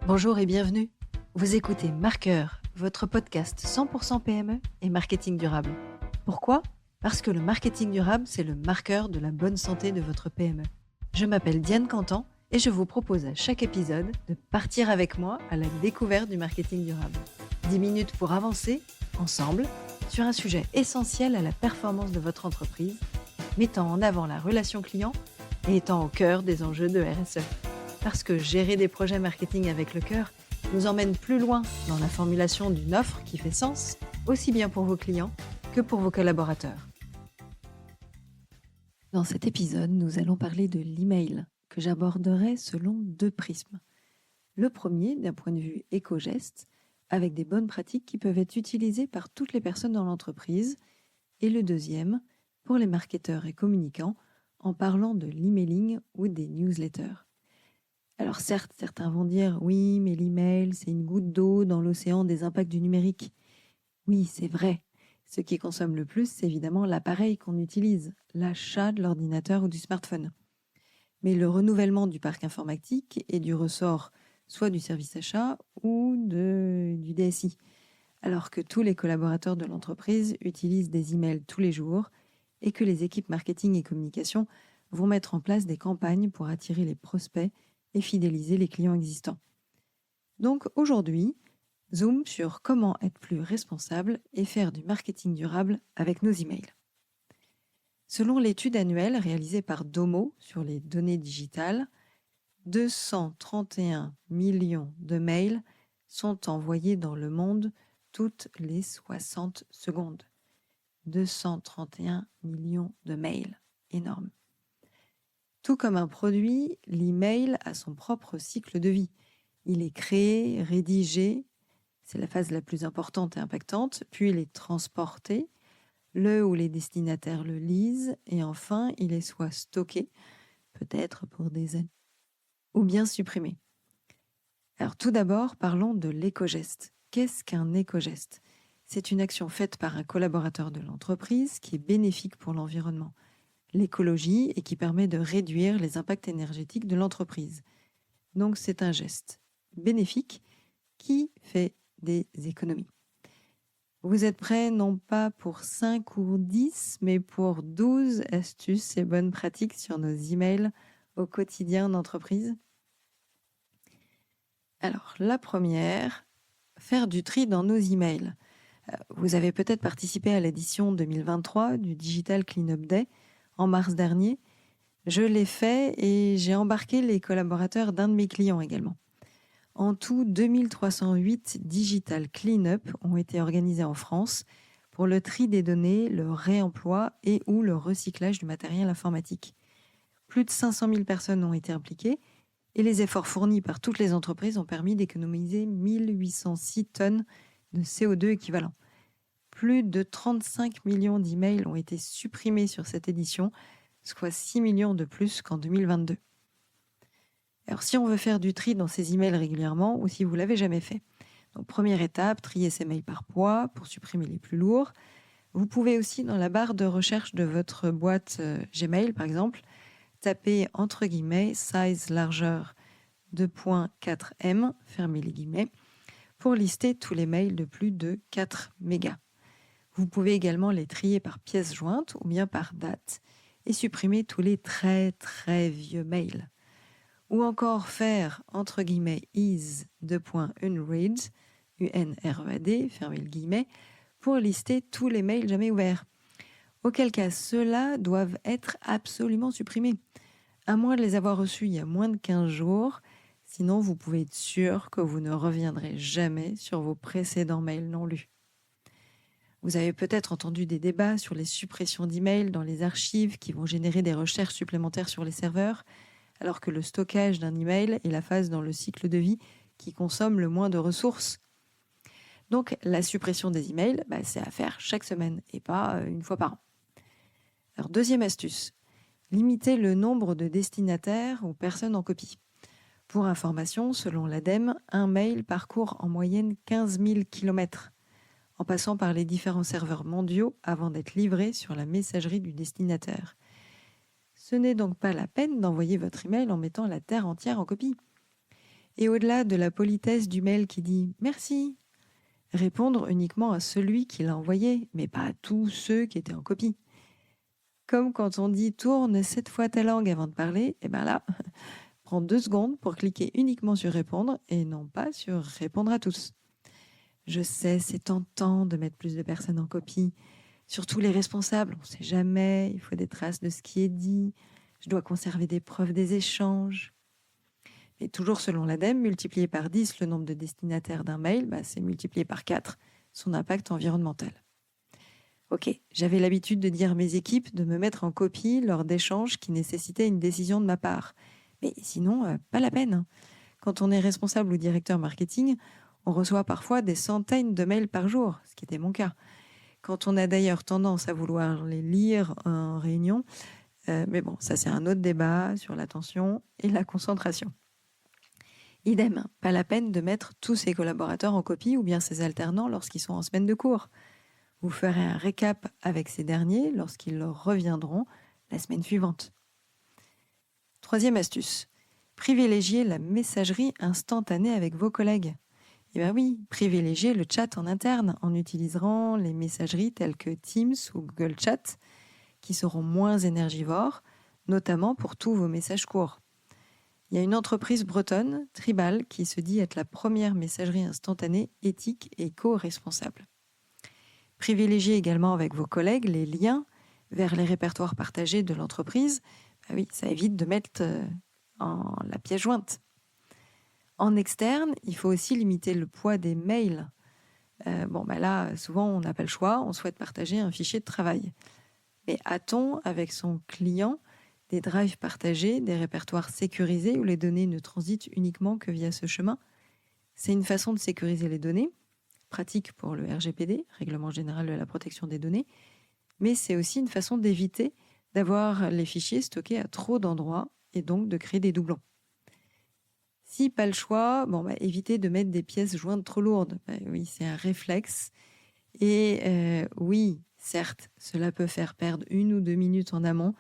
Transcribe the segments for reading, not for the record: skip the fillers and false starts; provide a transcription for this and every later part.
Bonjour et bienvenue. Vous écoutez Marqueur, votre podcast 100% PME et marketing durable. Pourquoi ? Parce que le marketing durable, c'est le marqueur de la bonne santé de votre PME. Je m'appelle Diane Cantan et je vous propose à chaque épisode de partir avec moi à la découverte du marketing durable. 10 minutes pour avancer, ensemble, sur un sujet essentiel à la performance de votre entreprise, mettant en avant la relation client et étant au cœur des enjeux de RSE. Parce que gérer des projets marketing avec le cœur nous emmène plus loin dans la formulation d'une offre qui fait sens, aussi bien pour vos clients que pour vos collaborateurs. Dans cet épisode, nous allons parler de l'email, que j'aborderai selon 2 prismes. Le premier, d'un point de vue éco-geste, avec des bonnes pratiques qui peuvent être utilisées par toutes les personnes dans l'entreprise, et le deuxième, pour les marketeurs et communicants, en parlant de l'emailing ou des newsletters. Alors certes, certains vont dire « Oui, mais l'email, c'est une goutte d'eau dans l'océan des impacts du numérique. » Oui, c'est vrai. Ce qui consomme le plus, c'est évidemment l'appareil qu'on utilise, l'achat de l'ordinateur ou du smartphone. Mais le renouvellement du parc informatique est du ressort soit du service achat ou du DSI, alors que tous les collaborateurs de l'entreprise utilisent des emails tous les jours et que les équipes marketing et communication vont mettre en place des campagnes pour attirer les prospects et fidéliser les clients existants. Donc aujourd'hui, zoom sur comment être plus responsable et faire du marketing durable avec nos emails. Selon l'étude annuelle réalisée par Domo sur les données digitales, 231 millions de mails sont envoyés dans le monde toutes les 60 secondes. 231 millions de mails, énorme. Tout comme un produit, l'email a son propre cycle de vie. Il est créé, rédigé, c'est la phase la plus importante et impactante, puis il est transporté, le ou les destinataires le lisent, et enfin, il est soit stocké, peut-être pour des années, ou bien supprimé. Alors tout d'abord, parlons de l'éco-geste. Qu'est-ce qu'un éco-geste ? C'est une action faite par un collaborateur de l'entreprise qui est bénéfique pour l'environnement, l'écologie et qui permet de réduire les impacts énergétiques de l'entreprise. Donc c'est un geste bénéfique qui fait des économies. Vous êtes prêts non pas pour 5 ou 10, mais pour 12 astuces et bonnes pratiques sur nos emails au quotidien d'entreprise ? Alors, la première, faire du tri dans nos emails. Vous avez peut-être participé à l'édition 2023 du Digital Cleanup Day en mars dernier. Je l'ai fait et j'ai embarqué les collaborateurs d'un de mes clients également. En tout, 2308 Digital Cleanup ont été organisés en France pour le tri des données, le réemploi et ou le recyclage du matériel informatique. Plus de 500 000 personnes ont été impliquées et les efforts fournis par toutes les entreprises ont permis d'économiser 1806 tonnes de CO2 équivalent. Plus de 35 millions d'emails ont été supprimés sur cette édition, soit 6 millions de plus qu'en 2022. Alors, si on veut faire du tri dans ces emails régulièrement, ou si vous ne l'avez jamais fait, donc première étape, trier ces mails par poids pour supprimer les plus lourds. Vous pouvez aussi, dans la barre de recherche de votre boîte Gmail, par exemple, taper entre guillemets size largeur 2.4M, fermez les guillemets, pour lister tous les mails de plus de 4 mégas. Vous pouvez également les trier par pièce jointe ou bien par date et supprimer tous les très très vieux mails. Ou encore faire entre guillemets is.unread, UNREAD, fermez le guillemet, pour lister tous les mails jamais ouverts. Auquel cas ceux-là doivent être absolument supprimés, à moins de les avoir reçus il y a moins de 15 jours, sinon vous pouvez être sûr que vous ne reviendrez jamais sur vos précédents mails non lus. Vous avez peut-être entendu des débats sur les suppressions d'emails dans les archives qui vont générer des recherches supplémentaires sur les serveurs, alors que le stockage d'un email est la phase dans le cycle de vie qui consomme le moins de ressources. Donc la suppression des emails, c'est à faire chaque semaine et pas une fois par an. Alors deuxième astuce, limiter le nombre de destinataires ou personnes en copie. Pour information, selon l'ADEME, un mail parcourt en moyenne 15 000 km, en passant par les différents serveurs mondiaux avant d'être livré sur la messagerie du destinataire. Ce n'est donc pas la peine d'envoyer votre email en mettant la terre entière en copie. Et au-delà de la politesse du mail qui dit « Merci », répondre uniquement à celui qui l'a envoyé, mais pas à tous ceux qui étaient en copie. Comme quand on dit « Tourne 7 fois ta langue avant de parler », et bien là, prends 2 secondes pour cliquer uniquement sur « Répondre » et non pas sur « Répondre à tous ». Je sais, c'est tentant de mettre plus de personnes en copie, surtout les responsables. On ne sait jamais, il faut des traces de ce qui est dit. Je dois conserver des preuves des échanges. Et toujours selon l'ADEME, multiplié par 10 le nombre de destinataires d'un mail, c'est multiplié par 4 son impact environnemental. Ok, j'avais l'habitude de dire à mes équipes de me mettre en copie lors d'échanges qui nécessitaient une décision de ma part. Mais sinon, pas la peine. Quand on est responsable ou directeur marketing, on reçoit parfois des centaines de mails par jour, ce qui était mon cas. Quand on a d'ailleurs tendance à vouloir les lire en réunion, mais bon, ça c'est un autre débat sur l'attention et la concentration. Idem, pas la peine de mettre tous ses collaborateurs en copie ou bien ses alternants lorsqu'ils sont en semaine de cours. Vous ferez un récap avec ces derniers lorsqu'ils reviendront la semaine suivante. Troisième astuce, privilégiez la messagerie instantanée avec vos collègues. Eh bien oui, privilégiez le chat en interne en utilisant les messageries telles que Teams ou Google Chat qui seront moins énergivores, notamment pour tous vos messages courts. Il y a une entreprise bretonne, Tribal, qui se dit être la première messagerie instantanée éthique et éco-responsable. Privilégiez également avec vos collègues les liens vers les répertoires partagés de l'entreprise. Oui, ça évite de mettre en la pièce jointe. En externe, il faut aussi limiter le poids des mails. Là, souvent, on n'a pas le choix, on souhaite partager un fichier de travail. Mais a-t-on, avec son client, des drives partagés, des répertoires sécurisés où les données ne transitent uniquement que via ce chemin? C'est une façon de sécuriser les données, pratique pour le RGPD, Règlement général de la protection des données, mais c'est aussi une façon d'éviter d'avoir les fichiers stockés à trop d'endroits et donc de créer des doublons. Si pas le choix, évitez de mettre des pièces jointes trop lourdes. Oui, c'est un réflexe. Et oui, certes, cela peut faire perdre 1 ou 2 minutes en amont,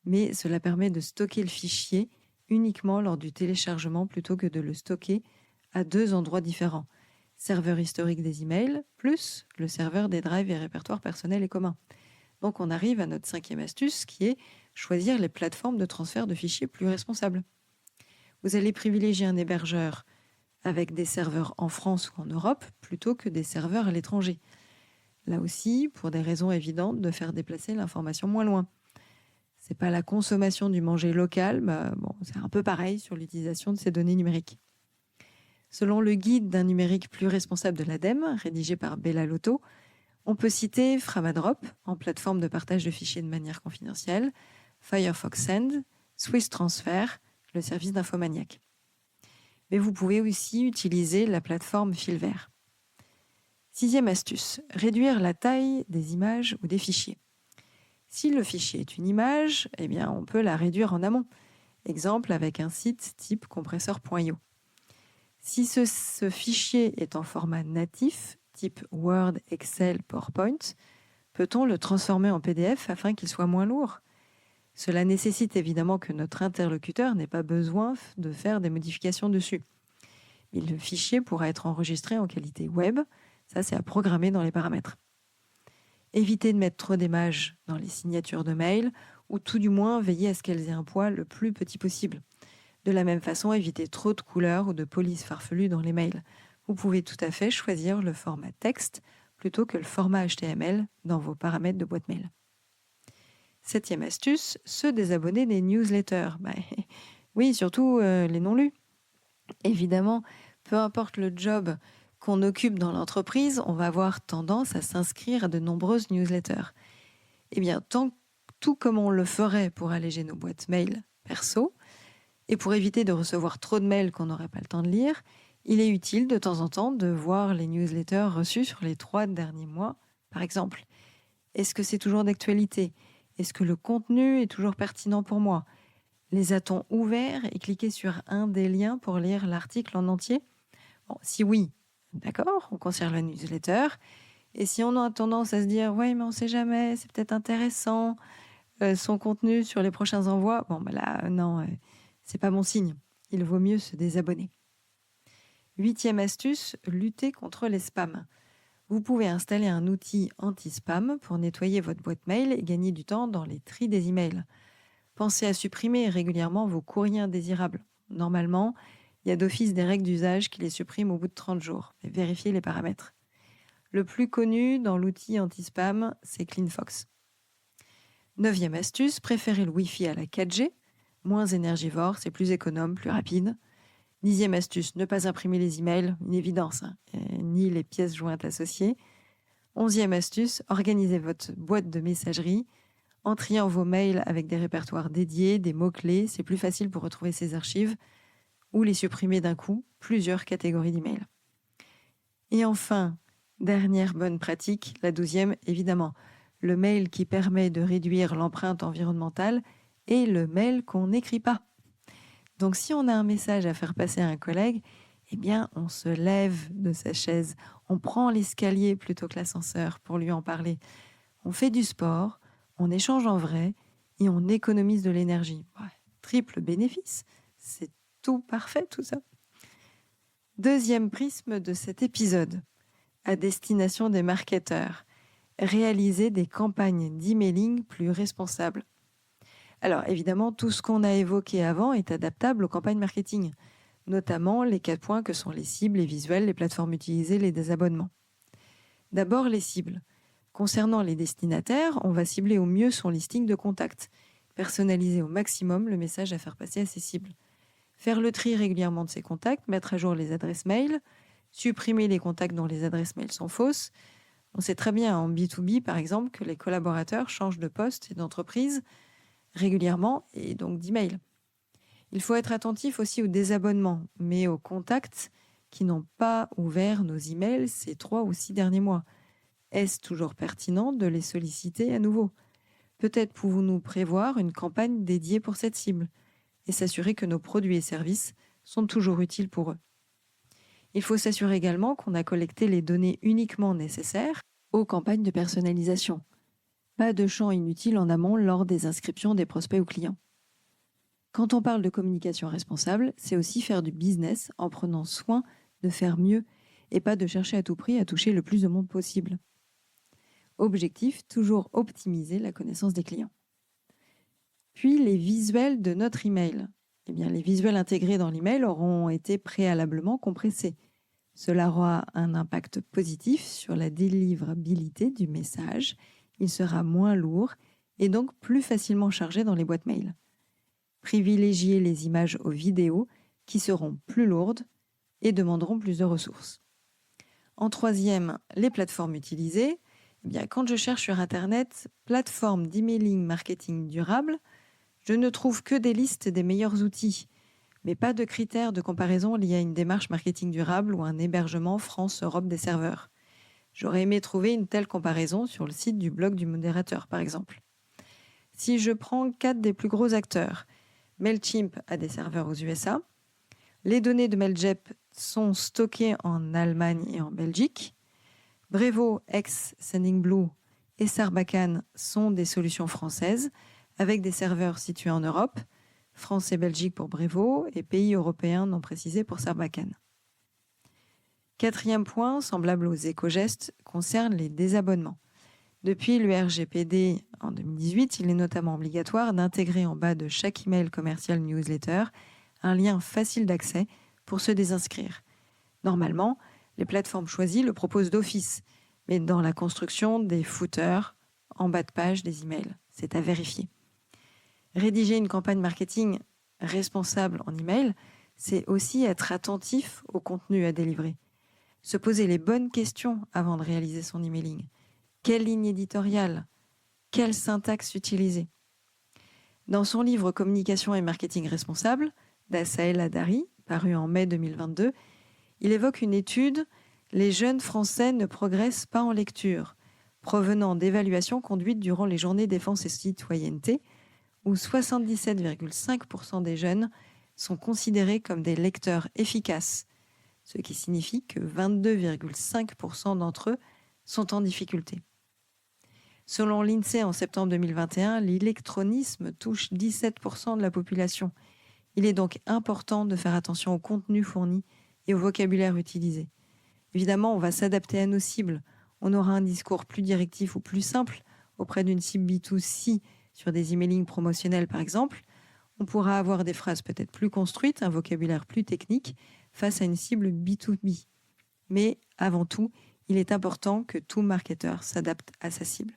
mais cela permet de stocker le fichier uniquement lors du téléchargement plutôt que de le stocker à 2 endroits différents. Serveur historique des emails plus le serveur des drives et répertoires personnels et communs. Donc on arrive à notre 5e astuce qui est choisir les plateformes de transfert de fichiers plus responsables. Vous allez privilégier un hébergeur avec des serveurs en France ou en Europe plutôt que des serveurs à l'étranger. Là aussi, pour des raisons évidentes de faire déplacer l'information moins loin. C'est pas la consommation du manger local, c'est un peu pareil sur l'utilisation de ces données numériques. Selon le guide d'un numérique plus responsable de l'ADEME, rédigé par Bella Lotto, on peut citer Framadrop, en plateforme de partage de fichiers de manière confidentielle, Firefox Send, Swiss Transfer, le service d'Infomaniac. Mais vous pouvez aussi utiliser la plateforme Filvert. 6e astuce, réduire la taille des images ou des fichiers. Si le fichier est une image, on peut la réduire en amont. Exemple avec un site type compresseur.io. Si ce fichier est en format natif, type Word, Excel, PowerPoint, peut-on le transformer en PDF afin qu'il soit moins lourd? Cela nécessite évidemment que notre interlocuteur n'ait pas besoin de faire des modifications dessus. Mais le fichier pourra être enregistré en qualité web. Ça, c'est à programmer dans les paramètres. Évitez de mettre trop d'images dans les signatures de mail ou tout du moins veillez à ce qu'elles aient un poids le plus petit possible. De la même façon, évitez trop de couleurs ou de polices farfelues dans les mails. Vous pouvez tout à fait choisir le format texte plutôt que le format HTML dans vos paramètres de boîte mail. 7e astuce, se désabonner des newsletters. Oui, surtout les non lus. Évidemment, peu importe le job qu'on occupe dans l'entreprise, on va avoir tendance à s'inscrire à de nombreuses newsletters. Tout comme on le ferait pour alléger nos boîtes mail perso, et pour éviter de recevoir trop de mails qu'on n'aurait pas le temps de lire, il est utile de temps en temps de voir les newsletters reçus sur les 3 derniers mois, par exemple. Est-ce que c'est toujours d'actualité ? Est-ce que le contenu est toujours pertinent pour moi ? Les a-t-on ouverts et cliqué sur un des liens pour lire l'article en entier ? Si oui, d'accord, on conserve la newsletter. Et si on a tendance à se dire « ouais, mais on ne sait jamais, c'est peut-être intéressant, son contenu sur les prochains envois », non, c'est pas bon signe. Il vaut mieux se désabonner. 8e astuce, lutter contre les spams. Vous pouvez installer un outil anti-spam pour nettoyer votre boîte mail et gagner du temps dans les tris des emails. Pensez à supprimer régulièrement vos courriers indésirables. Normalement, il y a d'office des règles d'usage qui les suppriment au bout de 30 jours. Et vérifiez les paramètres. Le plus connu dans l'outil anti-spam, c'est CleanFox. 9e astuce, préférez le Wi-Fi à la 4G. Moins énergivore, c'est plus économe, plus rapide. 10e astuce, ne pas imprimer les emails, une évidence, ni les pièces jointes associées. 11e astuce, organisez votre boîte de messagerie en triant vos mails avec des répertoires dédiés, des mots-clés. C'est plus facile pour retrouver ces archives ou les supprimer d'un coup, plusieurs catégories d'emails. Et enfin, dernière bonne pratique, la 12e, évidemment, le mail qui permet de réduire l'empreinte environnementale et le mail qu'on n'écrit pas. Donc si on a un message à faire passer à un collègue, eh bien on se lève de sa chaise, on prend l'escalier plutôt que l'ascenseur pour lui en parler. On fait du sport, on échange en vrai et on économise de l'énergie. Ouais, triple bénéfice, c'est tout parfait tout ça. Deuxième prisme de cet épisode, à destination des marketeurs, réaliser des campagnes d'emailing plus responsables. Alors évidemment, tout ce qu'on a évoqué avant est adaptable aux campagnes marketing, notamment les 4 points que sont les cibles, les visuels, les plateformes utilisées, les désabonnements. D'abord les cibles. Concernant les destinataires, on va cibler au mieux son listing de contacts, personnaliser au maximum le message à faire passer à ses cibles. Faire le tri régulièrement de ses contacts, mettre à jour les adresses mail, supprimer les contacts dont les adresses mail sont fausses. On sait très bien en B2B, par exemple, que les collaborateurs changent de poste et d'entreprise régulièrement et donc d'email. Il faut être attentif aussi aux désabonnements, mais aux contacts qui n'ont pas ouvert nos emails ces 3 ou 6 derniers mois. Est-ce toujours pertinent de les solliciter à nouveau ? Peut-être pouvons-nous prévoir une campagne dédiée pour cette cible et s'assurer que nos produits et services sont toujours utiles pour eux. Il faut s'assurer également qu'on a collecté les données uniquement nécessaires aux campagnes de personnalisation. Pas de champs inutiles en amont lors des inscriptions des prospects ou clients. Quand on parle de communication responsable, c'est aussi faire du business en prenant soin de faire mieux et pas de chercher à tout prix à toucher le plus de monde possible. Objectif, toujours optimiser la connaissance des clients. Puis les visuels de notre email. Eh bien, les visuels intégrés dans l'email auront été préalablement compressés. Cela aura un impact positif sur la délivrabilité du message. Il sera moins lourd et donc plus facilement chargé dans les boîtes mail. Privilégiez les images aux vidéos qui seront plus lourdes et demanderont plus de ressources. En 3e, les plateformes utilisées. Eh bien, quand je cherche sur Internet « plateforme d'emailing marketing durable », je ne trouve que des listes des meilleurs outils, mais pas de critères de comparaison liés à une démarche marketing durable ou un hébergement France-Europe des serveurs. J'aurais aimé trouver une telle comparaison sur le site du blog du modérateur, par exemple. Si je prends 4 des plus gros acteurs, Mailchimp a des serveurs aux USA, les données de Mailjet sont stockées en Allemagne et en Belgique, Brevo, ex-Sendingblue et Sarbacane sont des solutions françaises avec des serveurs situés en Europe, France et Belgique pour Brevo et pays européens non précisés pour Sarbacane. 4e point, semblable aux éco-gestes, concerne les désabonnements. Depuis le RGPD en 2018, il est notamment obligatoire d'intégrer en bas de chaque email commercial newsletter un lien facile d'accès pour se désinscrire. Normalement, les plateformes choisies le proposent d'office, mais dans la construction des footers en bas de page des emails. C'est à vérifier. Rédiger une campagne marketing responsable en email, c'est aussi être attentif au contenu à délivrer. Se poser les bonnes questions avant de réaliser son emailing. Quelle ligne éditoriale ? Quelle syntaxe utiliser ? Dans son livre Communication et marketing responsable, d'Assaël Adari, paru en mai 2022, il évoque une étude « Les jeunes Français ne progressent pas en lecture », provenant d'évaluations conduites durant les journées défense et citoyenneté, où 77,5% des jeunes sont considérés comme des lecteurs efficaces, ce qui signifie que 22,5% d'entre eux sont en difficulté. Selon l'INSEE en septembre 2021, l'électronisme touche 17% de la population. Il est donc important de faire attention au contenu fourni et au vocabulaire utilisé. Évidemment, on va s'adapter à nos cibles. On aura un discours plus directif ou plus simple auprès d'une cible B2C sur des emailings promotionnels par exemple. On pourra avoir des phrases peut-être plus construites, un vocabulaire plus technique face à une cible B2B. Mais avant tout, il est important que tout marketeur s'adapte à sa cible.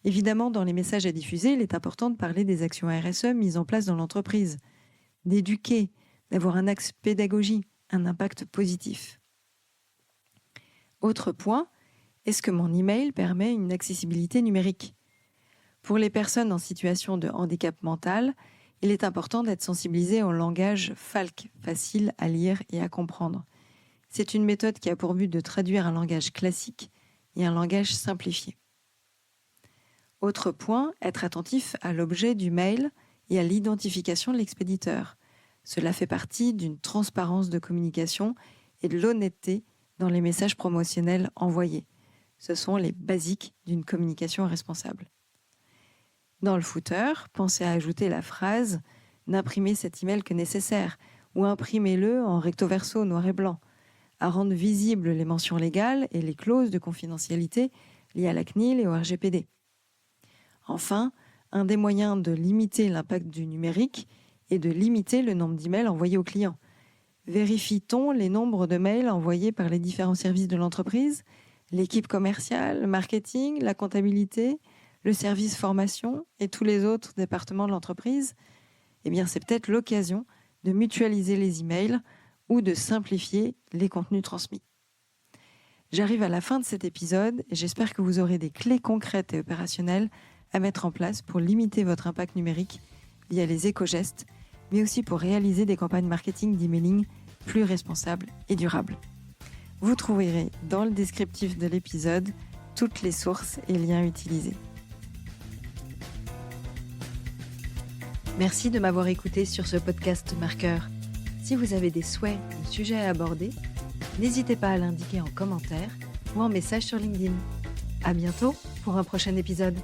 Évidemment, dans les messages à diffuser, il est important de parler des actions RSE mises en place dans l'entreprise, d'éduquer, d'avoir un axe pédagogie, un impact positif. Autre point, est-ce que mon email permet une accessibilité numérique ? Pour les personnes en situation de handicap mental, il est important d'être sensibilisé au langage FALC, facile à lire et à comprendre. C'est une méthode qui a pour but de traduire un langage classique et un langage simplifié. Autre point, être attentif à l'objet du mail et à l'identification de l'expéditeur. Cela fait partie d'une transparence de communication et de l'honnêteté dans les messages promotionnels envoyés. Ce sont les basiques d'une communication responsable. Dans le footer, pensez à ajouter la phrase « N'imprimez cet email que nécessaire » ou « Imprimez-le en recto verso noir et blanc », à rendre visibles les mentions légales et les clauses de confidentialité liées à la CNIL et au RGPD. Enfin, un des moyens de limiter l'impact du numérique est de limiter le nombre d'emails envoyés aux clients. Vérifie-t-on les nombres de mails envoyés par les différents services de l'entreprise, l'équipe commerciale, le marketing, la comptabilité, le service formation et tous les autres départements de l'entreprise ? Eh bien, c'est peut-être l'occasion de mutualiser les emails ou de simplifier les contenus transmis. J'arrive à la fin de cet épisode et j'espère que vous aurez des clés concrètes et opérationnelles à mettre en place pour limiter votre impact numérique via les éco-gestes, mais aussi pour réaliser des campagnes marketing d'emailing plus responsables et durables. Vous trouverez dans le descriptif de l'épisode toutes les sources et liens utilisés. Merci de m'avoir écouté sur ce podcast marqueur. Si vous avez des souhaits de sujets à aborder, n'hésitez pas à l'indiquer en commentaire ou en message sur LinkedIn. À bientôt pour un prochain épisode.